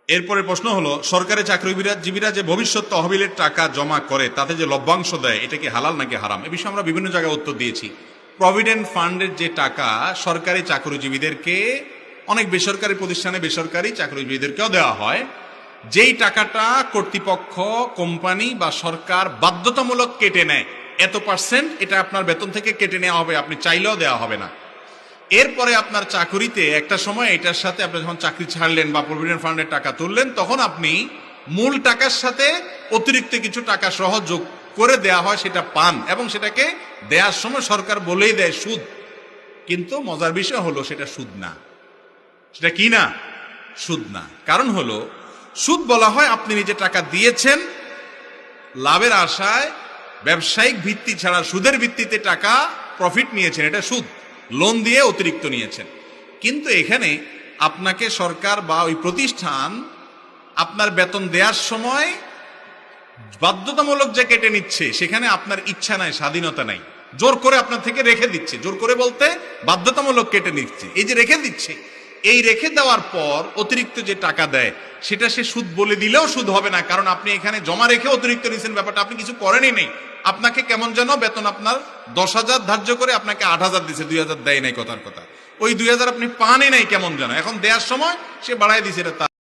এরপরে প্রশ্ন হলো, সরকারি চাকরিজীবীরা যে ভবিষ্যৎ তহবিলের টাকা জমা করে তাতে যে লভ্যাংশ দেয়, এটা কি হালাল নাকি হারাম? এ বিষয়ে আমরা বিভিন্ন জায়গায় উত্তর দিয়েছি। প্রভিডেন্ট ফান্ডের যে টাকা সরকারি চাকরিজীবীদেরকে, অনেক বেসরকারি প্রতিষ্ঠানে বেসরকারি চাকরিজীবীদেরকেও দেওয়া হয়, যেই টাকাটা কর্তৃপক্ষ, কোম্পানি বা সরকার বাধ্যতামূলক কেটে নেয়, এত পার্সেন্ট এটা আপনার বেতন থেকে কেটে নেওয়া হবে, আপনি চাইলেও দেওয়া হবে না। এরপরে আপনার চাকরিতে একটা সময় এটার সাথে আপনি যখন চাকরি ছাড়লেন বা প্রভিডেন্ট ফান্ডের টাকা তুললেন, তখন আপনি মূল টাকার সাথে অতিরিক্ত কিছু টাকা সহ যোগ করে দেয়া হয়, সেটা পান, এবং সেটাকে দেওয়ার সময় সরকার বলেই দেয় সুদ। কিন্তু মজার বিষয় হলো সেটা সুদ না। সেটা কি না? সুদ না। কারণ হলো, সুদ বলা হয় আপনি নিজে টাকা দিয়েছেন লাভের আশায়, ব্যবসায়িক ভিত্তি ছাড়া সুদের ভিত্তিতে টাকা প্রফিট নিয়েছেন, এটা সুদ। লোন দিয়ে অতিরিক্ত নিয়েছেন। কিন্তু এখানে আপনাকে সরকার বা ওই প্রতিষ্ঠান আপনার বেতন দেওয়ার সময় বাধ্যতামূলক যে কেটে নিচ্ছে, সেখানে আপনার ইচ্ছা নাই, স্বাধীনতা নাই, জোর করে আপনার থেকে রেখে দিচ্ছে। জোর করে বলতে বাধ্যতামূলক কেটে নিচ্ছে। এই যে রেখে দিচ্ছে, এই রেখে দেওয়ার পর অতিরিক্ত যে টাকা দেয় সেটা সে সুদ বলে দিলেও সুদ হবে না, কারণ আপনি এখানে জমা রেখে অতিরিক্ত নিয়েছেন, ব্যাপারটা আপনি কিছু করেনই নেই। আপনাকে কেমন যেন বেতন আপনার 10,000 ধার্য করে আপনাকে 8,000 দিচ্ছে, 2,000 দেয় নাই, কথার কথা। ওই 2,000 আপনি পানই নাই কেমন যেন, এখন দেওয়ার সময় সে বাড়াই দিচ্ছে। এটা